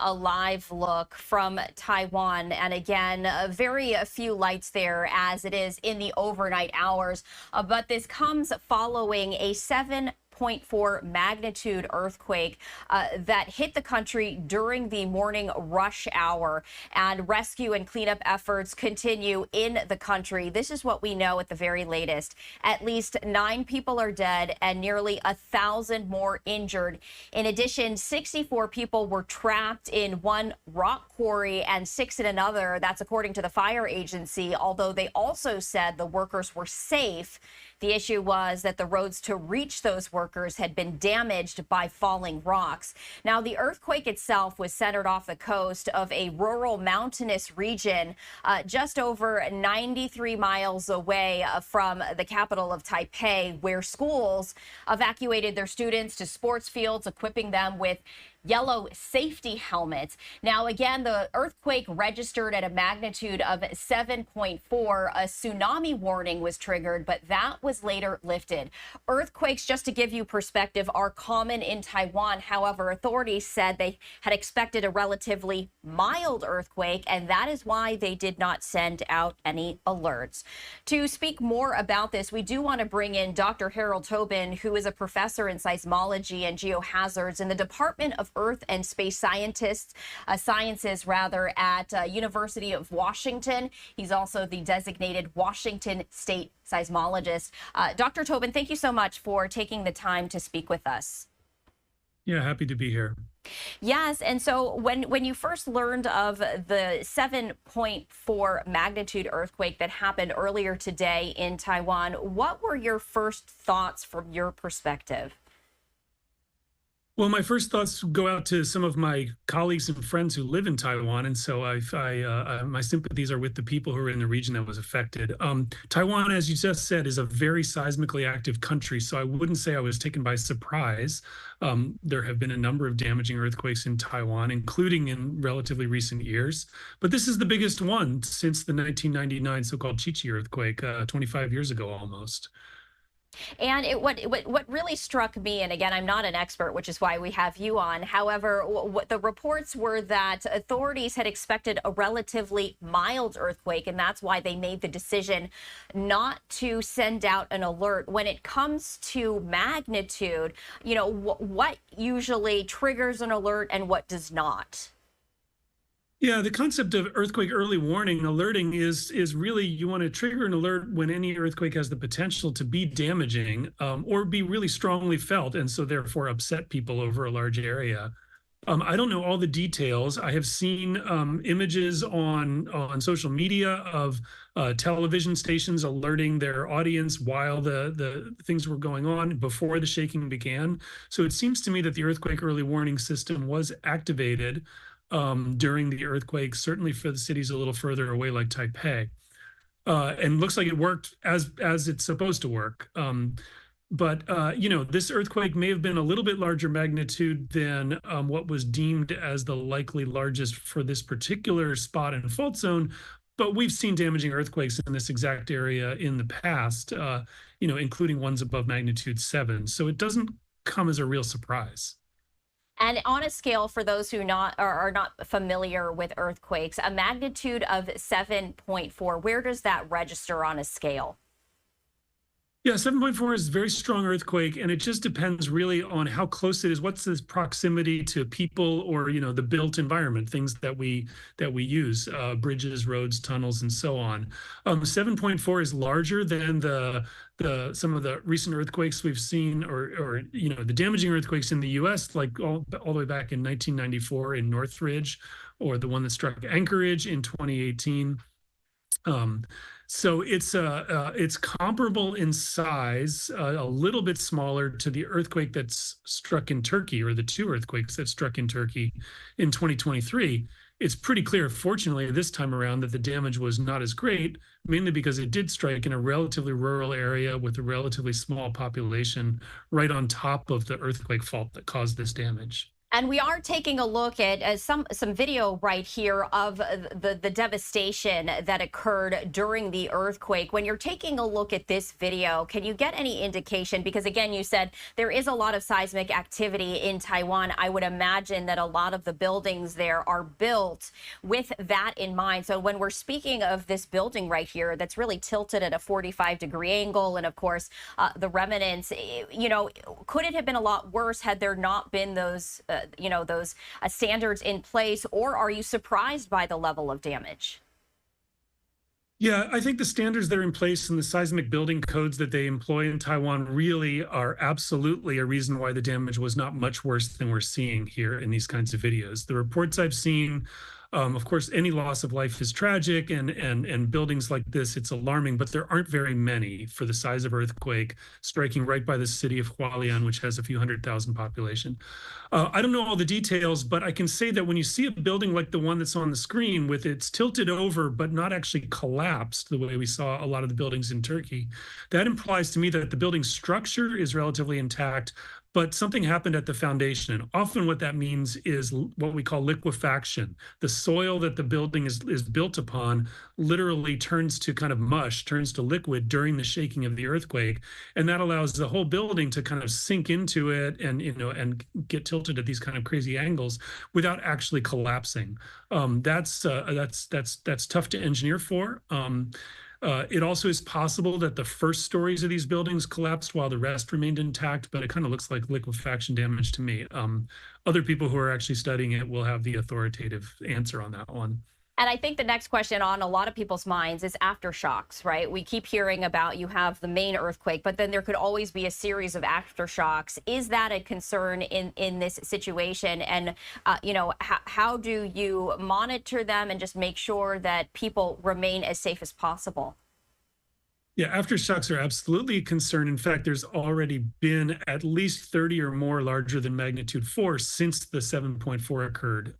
A live look from Taiwan. And again, very few lights there as it is in the overnight hours. But this comes following a 7.4 magnitude earthquake that hit the country during the morning rush hour, and rescue and cleanup efforts continue in the country. This is what we know at the very latest. At least 9 people are dead and nearly 1,000 more injured. In addition, 64 people were trapped in one rock quarry and 6 in another. That's according to the fire agency, although they also said the workers were safe. The issue was that the roads to reach those workers had been damaged by falling rocks. Now, the earthquake itself was centered off the coast of a rural mountainous region just over 93 miles away from the capital of Taipei, where schools evacuated their students to sports fields, equipping them with yellow safety helmets. Now, again, the earthquake registered at a magnitude of 7.4. A tsunami warning was triggered, but that was later lifted. Earthquakes, just to give you perspective, are common in Taiwan. However, authorities said they had expected a relatively mild earthquake, and that is why they did not send out any alerts. To speak more about this, we do want to bring in Dr. Harold Tobin, who is a professor in seismology and geohazards in the Department of Earth and Space Sciences at University of Washington. He's also the designated Washington State seismologist. Dr. Tobin, thank you so much for taking the time to speak with us. Yeah, happy to be here. Yes, and so when you first learned of the 7.4 magnitude earthquake that happened earlier today in Taiwan, what were your first thoughts from your perspective? Well, my first thoughts go out to some of my colleagues and friends who live in Taiwan, and so my sympathies are with the people who are in the region that was affected. Taiwan, as you just said, is a very seismically active country, so I wouldn't say I was taken by surprise. There have been a number of damaging earthquakes in Taiwan, including in relatively recent years, but this is the biggest one since the 1999 so-called Chichi earthquake, 25 years ago almost. And what really struck me, and again, I'm not an expert, which is why we have you on. However, what the reports were that authorities had expected a relatively mild earthquake, and that's why they made the decision not to send out an alert. When it comes to magnitude, you know, what usually triggers an alert and what does not? Yeah, the concept of earthquake early warning alerting is really you want to trigger an alert when any earthquake has the potential to be damaging or be really strongly felt, and so therefore upset people over a large area. I don't know all the details. I have seen images on social media of television stations alerting their audience while the things were going on before the shaking began. So it seems to me that the earthquake early warning system was activated during the earthquake, certainly for the cities a little further away like Taipei. And looks like it worked as it's supposed to work. But you know, this earthquake may have been a little bit larger magnitude than what was deemed as the likely largest for this particular spot and fault zone. But we've seen damaging earthquakes in this exact area in the past, you know, including ones above magnitude 7. So it doesn't come as a real surprise. And on a scale, for those who are not familiar with earthquakes, a magnitude of 7.4, where does that register on a scale? Yeah, 7.4 is a very strong earthquake, and it just depends really on how close it is. What's its proximity to people or, you know, the built environment, things that we use, bridges, roads, tunnels, and so on. 7.4 is larger than some of the recent earthquakes we've seen, or you know, the damaging earthquakes in the U.S., like all the way back in 1994 in Northridge, or the one that struck Anchorage in 2018. So it's comparable in size, a little bit smaller to the earthquake that's struck in Turkey, or the 2 earthquakes that struck in Turkey in 2023. It's pretty clear, fortunately, this time around that the damage was not as great, mainly because it did strike in a relatively rural area with a relatively small population right on top of the earthquake fault that caused this damage. And we are taking a look at some video right here of the devastation that occurred during the earthquake. When you're taking a look at this video, can you get any indication? Because again, you said there is a lot of seismic activity in Taiwan. I would imagine that a lot of the buildings there are built with that in mind. So when we're speaking of this building right here that's really tilted at a 45-degree angle, and of course the remnants, could it have been a lot worse had there not been those those standards in place, or are you surprised by the level of damage? Yeah, I think the standards that are in place and the seismic building codes that they employ in Taiwan really are absolutely a reason why the damage was not much worse than we're seeing here in these kinds of videos. The reports I've seen, of course, any loss of life is tragic, and buildings like this, it's alarming, but there aren't very many for the size of earthquake striking right by the city of Hualien, which has a few 100,000 population. I don't know all the details, but I can say that when you see a building like the one that's on the screen with it's tilted over but not actually collapsed the way we saw a lot of the buildings in Turkey, that implies to me that the building structure is relatively intact, but something happened at the foundation. And often what that means is what we call liquefaction. The soil that the building is built upon literally turns to kind of mush, turns to liquid during the shaking of the earthquake. And that allows the whole building to kind of sink into it and get tilted at these kind of crazy angles without actually collapsing. That's tough to engineer for. It also is possible that the first stories of these buildings collapsed while the rest remained intact, but it kind of looks like liquefaction damage to me. Other people who are actually studying it will have the authoritative answer on that one. And I think the next question on a lot of people's minds is aftershocks, right? We keep hearing about you have the main earthquake, but then there could always be a series of aftershocks. Is that a concern in this situation? And, how do you monitor them and just make sure that people remain as safe as possible? Yeah, aftershocks are absolutely a concern. In fact, there's already been at least 30 or more larger than magnitude 4 since the 7.4 occurred.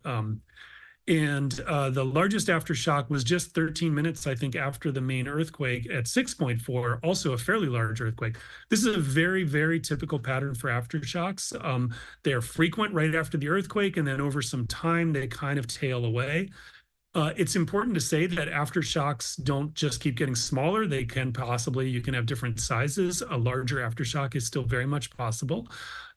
The largest aftershock was just 13 minutes, I think, after the main earthquake at 6.4, also a fairly large earthquake. This is a very, very typical pattern for aftershocks. They're frequent right after the earthquake, and then over some time, they kind of tail away. It's important to say that aftershocks don't just keep getting smaller. They can possibly, you can have different sizes. A larger aftershock is still very much possible.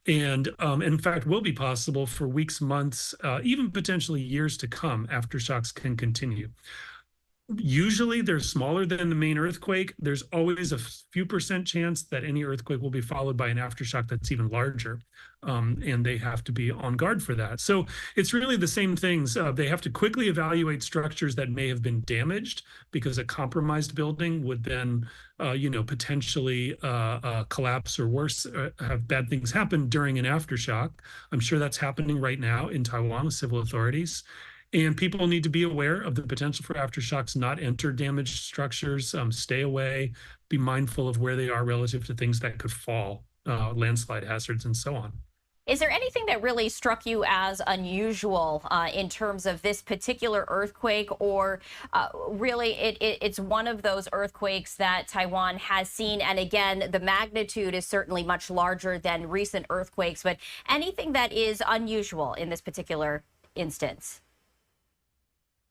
And in fact, will be possible for weeks, months, even potentially years to come. Aftershocks can continue. Usually they're smaller than the main earthquake. There's always a few percent chance that any earthquake will be followed by an aftershock that's even larger. And they have to be on guard for that. So it's really the same things. They have to quickly evaluate structures that may have been damaged, because a compromised building would then, potentially collapse, or worse, have bad things happen during an aftershock. I'm sure that's happening right now in Taiwan with civil authorities. And people need to be aware of the potential for aftershocks, not enter damaged structures, stay away, be mindful of where they are relative to things that could fall, landslide hazards, and so on. Is there anything that really struck you as unusual in terms of this particular earthquake, or really it's one of those earthquakes that Taiwan has seen? And again, the magnitude is certainly much larger than recent earthquakes, but anything that is unusual in this particular instance?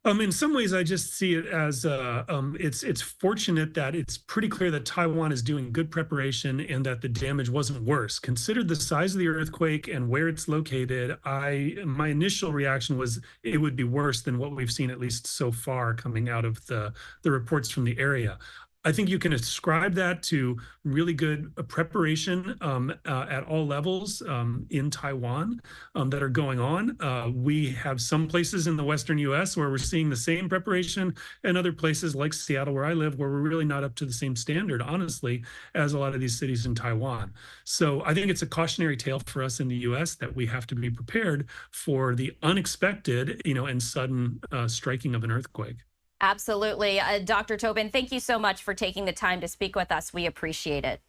In some ways, I just see it as it's fortunate that it's pretty clear that Taiwan is doing good preparation and that the damage wasn't worse. Considered the size of the earthquake and where it's located, my initial reaction was it would be worse than what we've seen, at least so far, coming out of the reports from the area. I think you can ascribe that to really good preparation at all levels in Taiwan that are going on. We have some places in the Western US where we're seeing the same preparation, and other places like Seattle, where I live, where we're really not up to the same standard, honestly, as a lot of these cities in Taiwan. So I think it's a cautionary tale for us in the US that we have to be prepared for the unexpected, and sudden striking of an earthquake. Absolutely. Dr. Tobin, thank you so much for taking the time to speak with us. We appreciate it.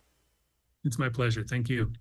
It's my pleasure. Thank you.